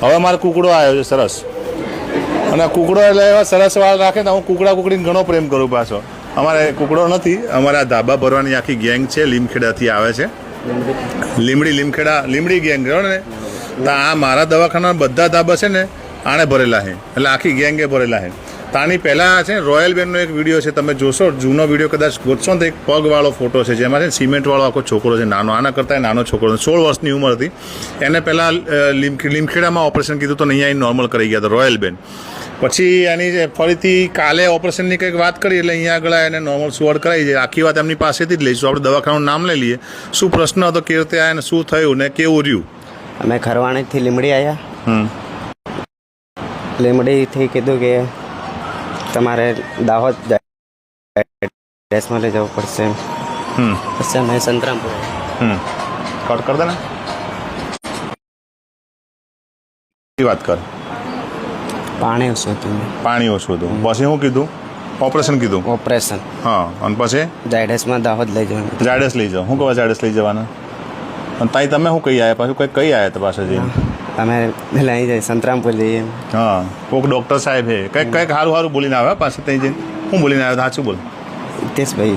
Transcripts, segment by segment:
હવે મારે કુકડો આવ્યો છે સરસ, અને કુકડો એટલે એવા સરસ વાળ રાખે ને હું કુકડા કુકડીને ઘણો પ્રેમ કરું પાછો. અમારે કુકડો નથી, અમારા ધાબા ભરવાની આખી ગેંગ છે, લીમખેડાથી આવે છે. લીમડી ગેંગ કહો ને. તો આ મારા દવાખાના બધા ધાબા છે ને આણે ભરેલા છે, એટલે આખી ગેંગે ભરેલા છે. તાની પહેલાં છે રોયલ બેનનો એક વિડીયો છે, તમે જોશો જૂનો વિડીયો કદાચ ગોતશો ને તો એક પગવાળો ફોટો છે જેમાં છે સિમેન્ટવાળો આખો છોકરો છે, નાનો, આના કરતાં નાનો છોકરો, 16 વર્ષની ઉંમર હતી. એને પહેલાં લીમખેડામાં ઓપરેશન કીધું તો અહીંયા નોર્મલ કરી ગયા હતા રોયલ બેન. પછી એની ફરીથી કાલે ઓપરેશનની કંઈક વાત કરી એટલે અહીંયા આગળ એને નોર્મલ સુવડ કરાવી છે. આખી વાત એમની પાસેથી જ લઈશું. આપણે દવાખાનાનું નામ લઈ લઈએ. શું પ્રશ્ન હતો, કેવી રીતે આવ્યા ને શું થયું ને કેવું રહ્યું? અમે ખરવાણીથી લીમડી આવ્યા. લીમડીથી કીધું કે તમારે દાહોદ ડ્રેસમાં લઈ જવું પડશે. પછી અમે સંતરામપુર કટ કર દે ને વાત કર. પાણી ઓછું હતું. પાણી ઓછું હતું. પછી શું કીધું? ઓપરેશન કીધું. ઓપરેશન. હા, અને પછી ઝાયડસમાં દાહોદ લઈ જવાનું. ઝાયડસ લઈ જાઓ. શું કહો ઝાયડસ લઈ જવાના? અને તાઈ તમે શું કહી આવ્યા? પાછું કંઈક કહી આવ્યા હતા પાછળ જઈને? અમે પેલા અહીં જઈએ સંતરામપુર જઈએ. હા, કોઈક ડૉક્ટર સાહેબ છે કંઈક સારું બોલીને આવ્યા પાછળ ત્યાં જઈને. શું બોલીને આવ્યા? સાચું બોલ. હિતેશભાઈ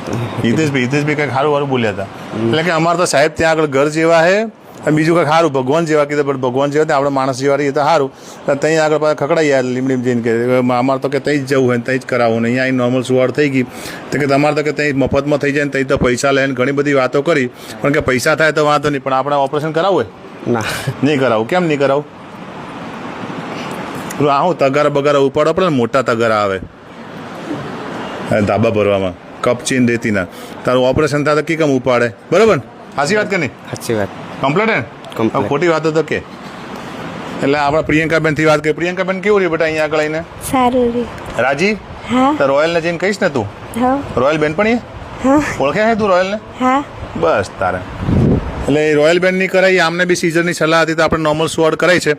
કંઈક સારું બોલ્યા હતા. એટલે કે અમારે તો સાહેબ ત્યાં આગળ ઘર જેવા છે, અને બીજું કંઈક સારું ભગવાન જેવા કીધું, પણ ભગવાન જેવા આપણે માણસ જેવા રહીએ તો સારું. ત્યાં આગળ પાછા ખકડાઈ ગયા લીમડીમ જઈને કે અમારે તો કે ત્યાં જ જવું હોય ને ત્યાં જ કરાવવું ને અહીંયા નોર્મલ સુવાડ થઈ ગઈ તો કે તમારે તો કે ત્યાં મફતમાં થઈ જાય ને ત્યાં તો પૈસા લે ને ઘણી બધી વાતો કરી, પણ કે પૈસા થાય તો વાંધો નહીં, પણ આપણે ઓપરેશન કરાવવું હોય ના નહીં કરાવું. કેમ નહીં કરાવું? આવું તગારા બગારા ઉપાડો પડે ને, મોટા તગારા આવે ધાબા ભરવામાં, કપચીન રેતીના. તારું ઓપરેશન થાય તો કી કેમ ઉપાડે? બરાબર, સાચી વાત કે નહીં? સાચી વાત. કમ્પ્લેટ હે? ખોટી વાત તો કે. એટલે આપણે પ્રિયંકાબેનથી વાત કરી. પ્રિયંકાબેન કેવું રહ્યું બેટા અહીંયા આગળ આવીને? સારું રહ્યું. રાજી? હા. તો રોયલને જઈને કહીશ ને તું? હા. રોયલ બેન પણ હા. ઓળખે છે તું રોયલને? હા. બસ તારે એટલે રોયલ બેનની કરાઈ. આમને બી સીઝરની સલાહ હતી તો આપણે નોર્મલ સુવાડ કરાઈ છે.